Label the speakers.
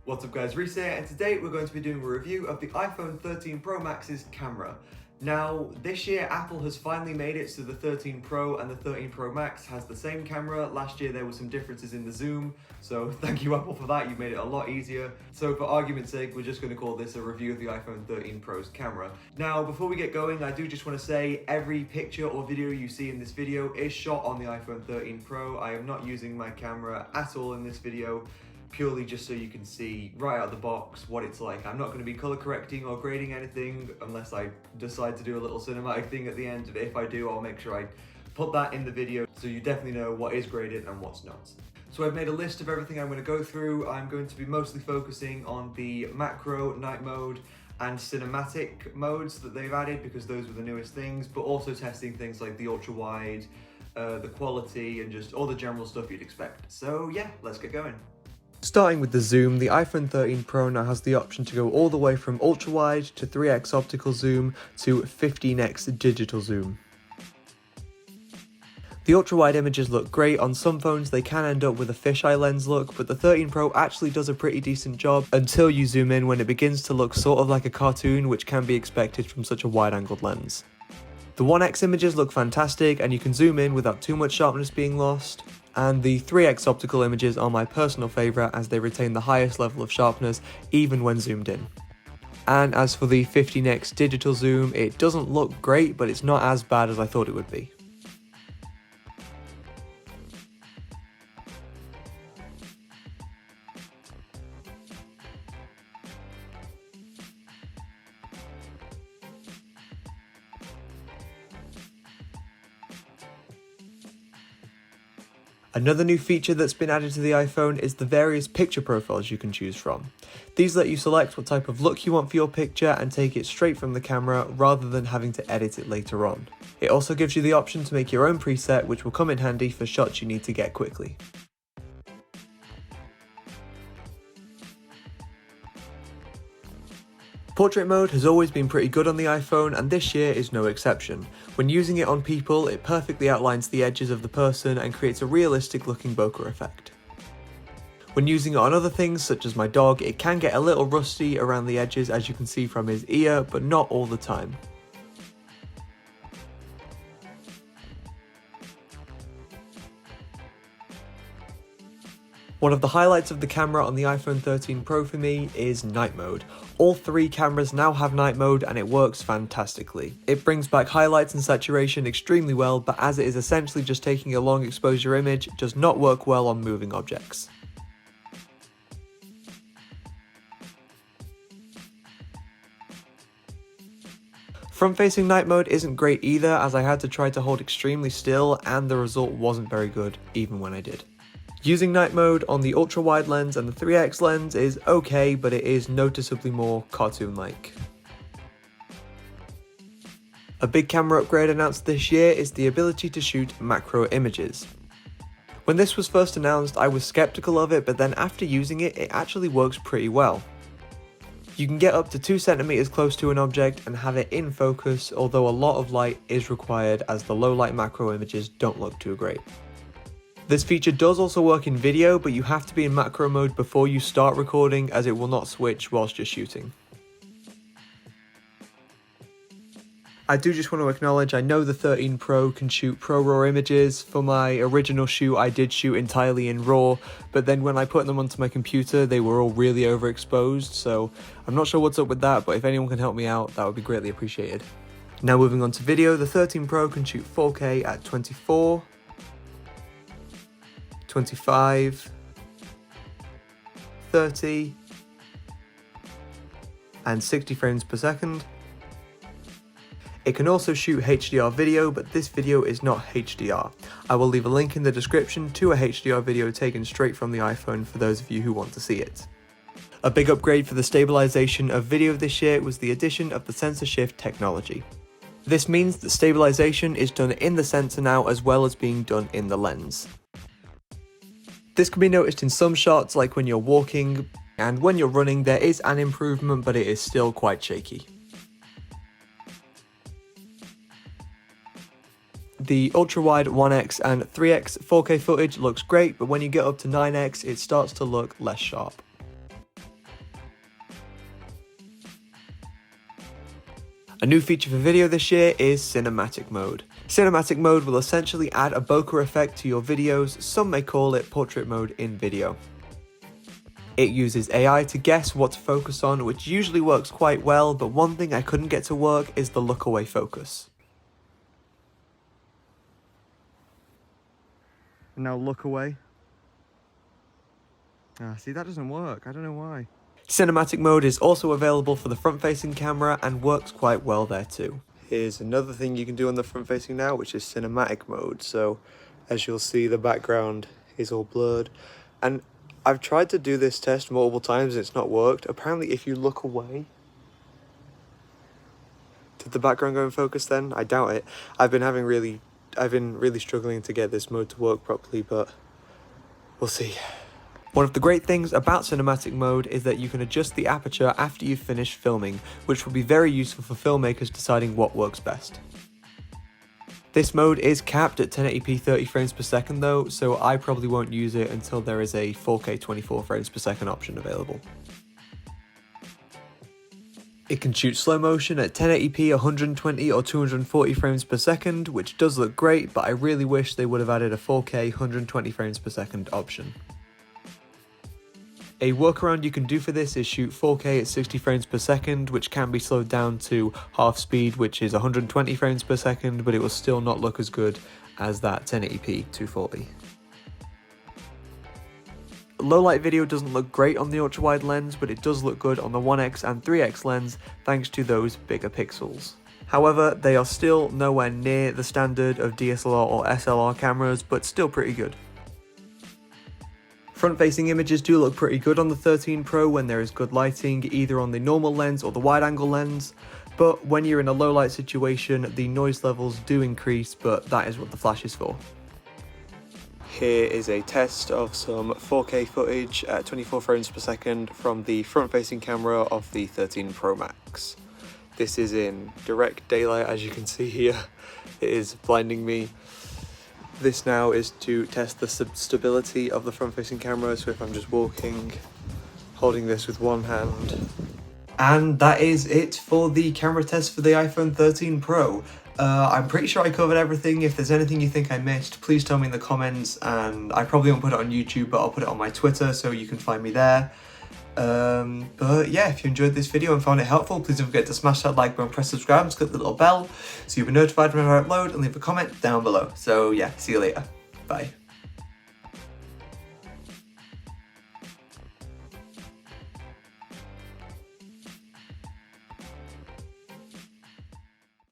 Speaker 1: What's up guys, Reese here, and today we're going to be doing a review of the iPhone 13 Pro Max's camera. Now, this year Apple has finally made it so the 13 Pro and the 13 Pro Max has the same camera. Last year there were some differences in the zoom, so thank you Apple for that, you made it a lot easier. So for argument's sake, we're just going to call this a review of the iPhone 13 Pro's camera. Now, before we get going, I do just want to say every picture or video you see in this video is shot on the iPhone 13 Pro. I am not using my camera at all in this video, purely just so you can see right out of the box what it's like. I'm not going to be color correcting or grading anything unless I decide to do a little cinematic thing at the end. But if I do, I'll make sure I put that in the video so you definitely know what is graded and what's not. So I've made a list of everything I'm going to go through. I'm going to be mostly focusing on the macro, night mode, and cinematic modes that they've added because those were the newest things, but also testing things like the ultra wide, the quality, and just all the general stuff you'd expect. So yeah, let's get going. Starting with the zoom, the iPhone 13 Pro now has the option to go all the way from ultra-wide to 3x optical zoom to 15x digital zoom. The ultra-wide images look great. On some phones they can end up with a fisheye lens look, but the 13 Pro actually does a pretty decent job until you zoom in when it begins to look sort of like a cartoon, which can be expected from such a wide-angled lens. The 1x images look fantastic and you can zoom in without too much sharpness being lost. And the 3x optical images are my personal favourite as they retain the highest level of sharpness even when zoomed in. And as for the 15x digital zoom, it doesn't look great, but it's not as bad as I thought it would be. Another new feature that's been added to the iPhone is the various picture profiles you can choose from. These let you select what type of look you want for your picture and take it straight from the camera rather than having to edit it later on. It also gives you the option to make your own preset, which will come in handy for shots you need to get quickly. Portrait mode has always been pretty good on the iPhone, and this year is no exception. When using it on people, it perfectly outlines the edges of the person and creates a realistic looking bokeh effect. When using it on other things, such as my dog, it can get a little rusty around the edges, as you can see from his ear, but not all the time. One of the highlights of the camera on the iPhone 13 Pro for me is night mode. All three cameras now have night mode and it works fantastically. It brings back highlights and saturation extremely well, but as it is essentially just taking a long exposure image, it does not work well on moving objects. Front-facing night mode isn't great either, as I had to try to hold extremely still and the result wasn't very good even when I did. Using night mode on the ultra-wide lens and the 3x lens is okay, but it is noticeably more cartoon-like. A big camera upgrade announced this year is the ability to shoot macro images. When this was first announced, I was skeptical of it, but then after using it, it actually works pretty well. You can get up to 2 centimeters close to an object and have it in focus, although a lot of light is required as the low light macro images don't look too great. This feature does also work in video, but you have to be in macro mode before you start recording, as it will not switch whilst you're shooting. I do just want to acknowledge, I know the 13 Pro can shoot ProRAW images. For my original shoot, I did shoot entirely in RAW, but then when I put them onto my computer, they were all really overexposed, so I'm not sure what's up with that, but if anyone can help me out, that would be greatly appreciated. Now moving on to video, the 13 Pro can shoot 4K at 24, 25, 30, and 60 frames per second. It can also shoot HDR video, but this video is not HDR. I will leave a link in the description to a HDR video taken straight from the iPhone for those of you who want to see it. A big upgrade for the stabilization of video this year was the addition of the sensor shift technology. This means that stabilization is done in the sensor now as well as being done in the lens. This can be noticed in some shots, like when you're walking, and when you're running there is an improvement, but it is still quite shaky. The ultra-wide 1x and 3x 4K footage looks great, but when you get up to 9x, it starts to look less sharp. A new feature for video this year is cinematic mode. Cinematic mode will essentially add a bokeh effect to your videos, some may call it portrait mode in video. It uses AI to guess what to focus on, which usually works quite well, but one thing I couldn't get to work is the look away focus. Now look away. See, that doesn't work. I don't know why. Cinematic mode is also available for the front-facing camera and works quite well there too. Here's another thing you can do on the front-facing now, which is cinematic mode. So, as you'll see, the background is all blurred. And I've tried to do this test multiple times and it's not worked. Apparently, if you look away... Did the background go in focus then? I doubt it. I've been really struggling to get this mode to work properly, but we'll see. One of the great things about cinematic mode is that you can adjust the aperture after you've finished filming, which will be very useful for filmmakers deciding what works best. This mode is capped at 1080p 30 frames per second though, so I probably won't use it until there is a 4K 24 frames per second option available. It can shoot slow motion at 1080p 120 or 240 frames per second, which does look great, but I really wish they would have added a 4K 120 frames per second option. A workaround you can do for this is shoot 4K at 60 frames per second, which can be slowed down to half speed, which is 120 frames per second, but it will still not look as good as that 1080p 240. Low light video doesn't look great on the ultra-wide lens, but it does look good on the 1x and 3x lens thanks to those bigger pixels. However, they are still nowhere near the standard of DSLR or SLR cameras, but still pretty good. Front-facing images do look pretty good on the 13 Pro when there is good lighting, either on the normal lens or the wide-angle lens, but when you're in a low-light situation, the noise levels do increase, but that is what the flash is for. Here is a test of some 4K footage at 24 frames per second from the front-facing camera of the 13 Pro Max. This is in direct daylight, as you can see here. It is blinding me. This now is to test the stability of the front-facing camera, so if I'm just walking, holding this with one hand. And that is it for the camera test for the iPhone 13 Pro. I'm pretty sure I covered everything. If there's anything you think I missed, please tell me in the comments, and I probably won't put it on YouTube, but I'll put it on my Twitter so you can find me there. But yeah, if you enjoyed this video and found it helpful, please don't forget to smash that like button, press subscribe, and click the little bell so you'll be notified whenever I upload, and leave a comment down below. So yeah, see you later. Bye.